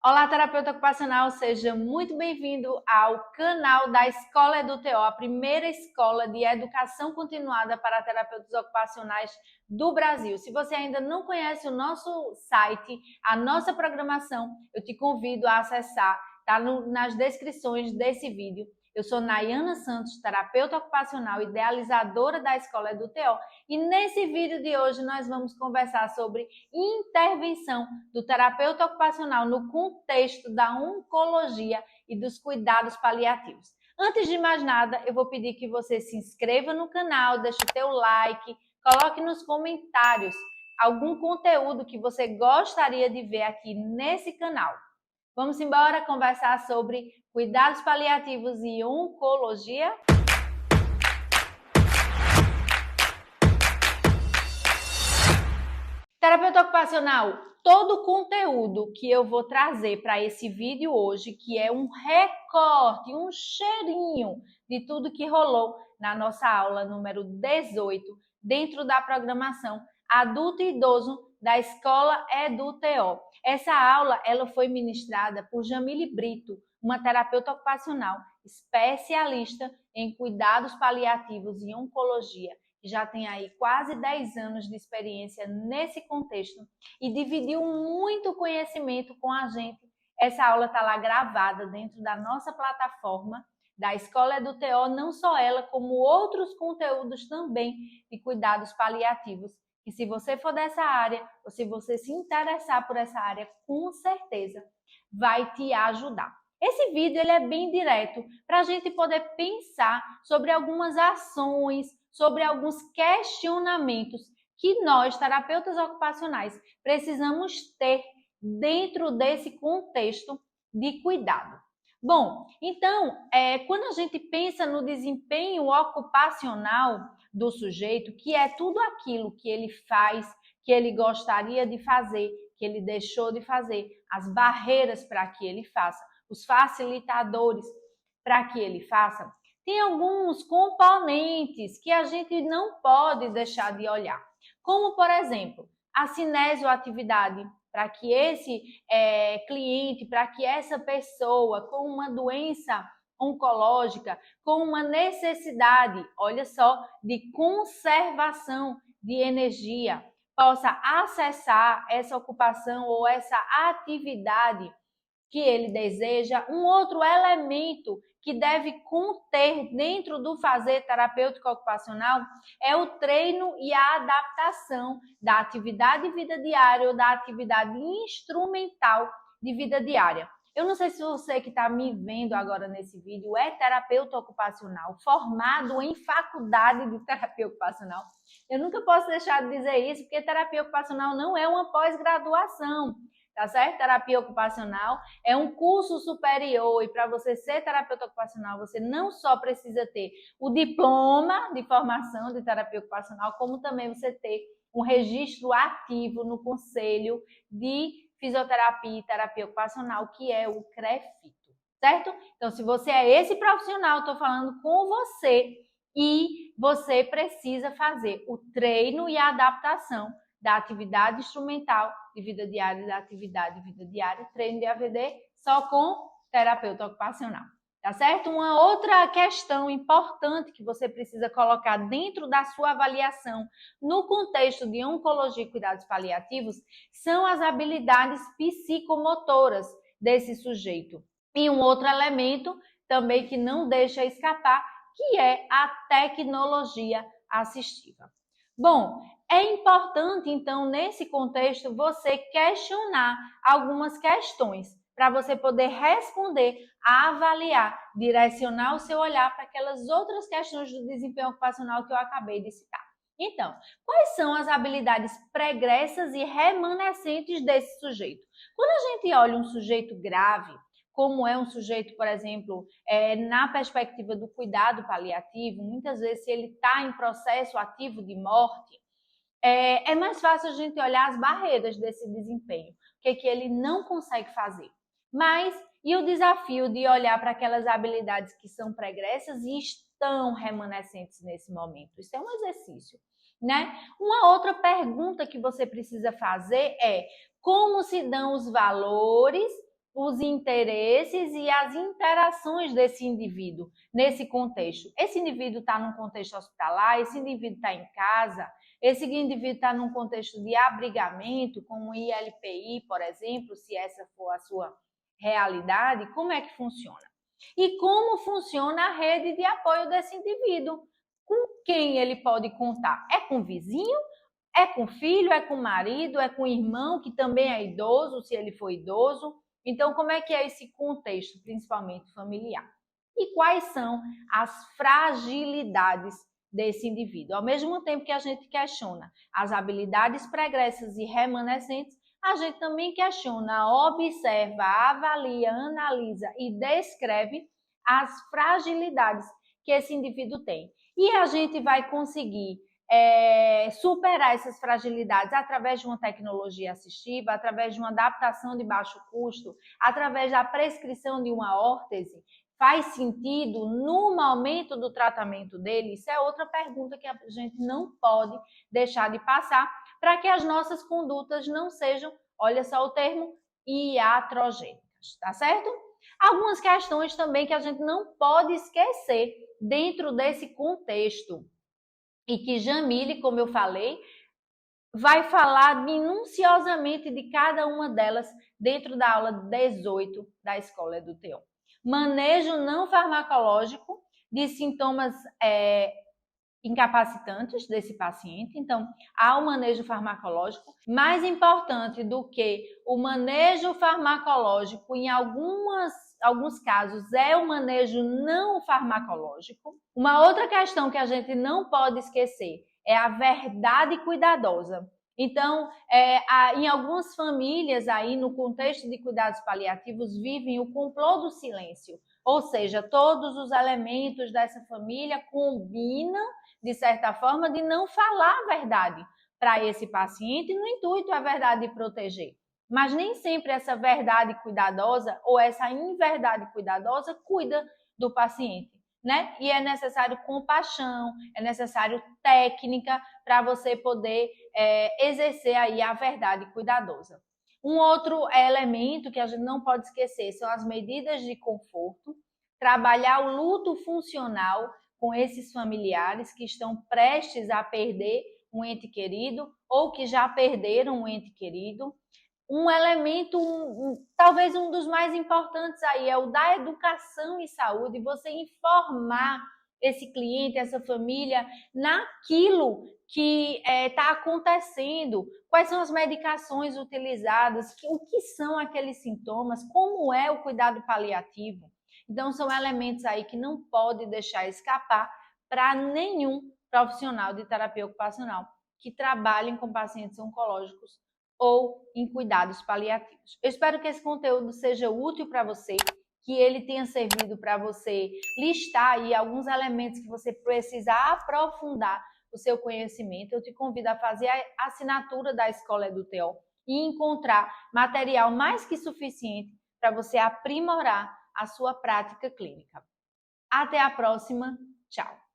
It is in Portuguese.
Olá, terapeuta ocupacional, seja muito bem-vindo ao canal da Escola EduTO, a primeira escola de educação continuada para terapeutas ocupacionais do Brasil. Se você ainda não conhece o nosso site, a nossa programação, eu te convido a acessar, tá nas descrições desse vídeo. Eu sou Nayana Santos, terapeuta ocupacional, idealizadora da Escola EduTO, e nesse vídeo de hoje nós vamos conversar sobre intervenção do terapeuta ocupacional no contexto da oncologia e dos cuidados paliativos. Antes de mais nada, eu vou pedir que você se inscreva no canal, deixe o teu like, coloque nos comentários algum conteúdo que você gostaria de ver aqui nesse canal. Vamos embora conversar sobre cuidados paliativos e oncologia? Terapeuta ocupacional, todo o conteúdo que eu vou trazer para esse vídeo hoje, que é um recorte, um cheirinho de tudo que rolou na nossa aula número 18, dentro da programação Adulto e Idoso da Escola EduTO. Essa aula ela foi ministrada por Jamile Brito, uma terapeuta ocupacional especialista em cuidados paliativos e oncologia, que já tem aí quase 10 anos de experiência nesse contexto e dividiu muito conhecimento com a gente. Essa aula está lá gravada dentro da nossa plataforma da Escola EduTO, não só ela, como outros conteúdos também de cuidados paliativos. E se você for dessa área, ou se você se interessar por essa área, com certeza vai te ajudar. Esse vídeo ele é bem direto para a gente poder pensar sobre algumas ações, sobre alguns questionamentos que nós, terapeutas ocupacionais, precisamos ter dentro desse contexto de cuidado. Bom, então, quando a gente pensa no desempenho ocupacional do sujeito, que é tudo aquilo que ele faz, que ele gostaria de fazer, que ele deixou de fazer, as barreiras para que ele faça, os facilitadores para que ele faça, tem alguns componentes que a gente não pode deixar de olhar, como, por exemplo, a cinesioatividade, para que esse cliente, para que essa pessoa com uma doença oncológica, com uma necessidade, olha só, de conservação de energia, possa acessar essa ocupação ou essa atividade que ele deseja. Um outro elemento que deve conter dentro do fazer terapêutico ocupacional é o treino e a adaptação da atividade de vida diária ou da atividade instrumental de vida diária. Eu não sei se você que está me vendo agora nesse vídeo é terapeuta ocupacional, formado em faculdade de terapia ocupacional. Eu nunca posso deixar de dizer isso, porque terapia ocupacional não é uma pós-graduação. Tá certo? Terapia ocupacional é um curso superior e para você ser terapeuta ocupacional, você não só precisa ter o diploma de formação de terapia ocupacional, como também você ter um registro ativo no Conselho de Fisioterapia e Terapia Ocupacional, que é o CREFITO, certo? Então, se você é esse profissional, estou falando com você e você precisa fazer o treino e a adaptação da atividade instrumental de vida diária e da atividade de vida diária, treino de AVD, só com terapeuta ocupacional, tá certo? Uma outra questão importante que você precisa colocar dentro da sua avaliação no contexto de oncologia e cuidados paliativos são as habilidades psicomotoras desse sujeito. E um outro elemento também que não deixa escapar, que é a tecnologia assistiva. Bom, é importante, então, nesse contexto, você questionar algumas questões para você poder responder, avaliar, direcionar o seu olhar para aquelas outras questões do desempenho ocupacional que eu acabei de citar. Então, quais são as habilidades pregressas e remanescentes desse sujeito? Quando a gente olha um sujeito grave, como é um sujeito, por exemplo, na perspectiva do cuidado paliativo, muitas vezes se ele está em processo ativo de morte, é mais fácil a gente olhar as barreiras desse desempenho, o que ele não consegue fazer. Mas, e o desafio de olhar para aquelas habilidades que são pregressas e estão remanescentes nesse momento? Isso é um exercício, né? Uma outra pergunta que você precisa fazer é: como se dão os valores, os interesses e as interações desse indivíduo nesse contexto. Esse indivíduo está num contexto hospitalar, esse indivíduo está em casa, esse indivíduo está num contexto de abrigamento, como ILPI, por exemplo, se essa for a sua realidade, como é que funciona? E como funciona a rede de apoio desse indivíduo? Com quem ele pode contar? É com o vizinho? É com o filho? É com o marido? É com o irmão, que também é idoso, se ele for idoso? Então, como é que é esse contexto, principalmente familiar? E quais são as fragilidades desse indivíduo? Ao mesmo tempo que a gente questiona as habilidades pregressas e remanescentes, a gente também questiona, observa, avalia, analisa e descreve as fragilidades que esse indivíduo tem. E a gente vai conseguir superar essas fragilidades através de uma tecnologia assistiva, através de uma adaptação de baixo custo, através da prescrição de uma órtese. Faz sentido no momento do tratamento dele? Isso é outra pergunta que a gente não pode deixar de passar para que as nossas condutas não sejam, olha só o termo, iatrogênicas, tá certo? Algumas questões também que a gente não pode esquecer dentro desse contexto e que Jamile, como eu falei, vai falar minuciosamente de cada uma delas dentro da aula 18 da Escola EduTeon. Manejo não farmacológico de sintomas incapacitantes desse paciente. Então, há o manejo farmacológico. Mais importante do que o manejo farmacológico, em alguns casos, é o manejo não farmacológico. Uma outra questão que a gente não pode esquecer é a verdade cuidadosa. Então, em algumas famílias aí no contexto de cuidados paliativos vivem o complô do silêncio, ou seja, todos os elementos dessa família combinam, de certa forma, de não falar a verdade para esse paciente no intuito, a verdade, de proteger. Mas nem sempre essa verdade cuidadosa ou essa inverdade cuidadosa cuida do paciente, né? E é necessário compaixão, é necessário técnica para você poder exercer aí a verdade cuidadosa. Um outro elemento que a gente não pode esquecer são as medidas de conforto, trabalhar o luto funcional com esses familiares que estão prestes a perder um ente querido ou que já perderam um ente querido. Um elemento, talvez um dos mais importantes aí, é o da educação e saúde, você informar esse cliente, essa família, naquilo que está acontecendo, quais são as medicações utilizadas, o que são aqueles sintomas, como é o cuidado paliativo. Então, são elementos aí que não pode deixar escapar para nenhum profissional de terapia ocupacional que trabalhem com pacientes oncológicos ou em cuidados paliativos. Eu espero que esse conteúdo seja útil para você, que ele tenha servido para você listar aí alguns elementos que você precisa aprofundar o seu conhecimento. Eu te convido a fazer a assinatura da Escola EduTeon e encontrar material mais que suficiente para você aprimorar a sua prática clínica. Até a próxima. Tchau!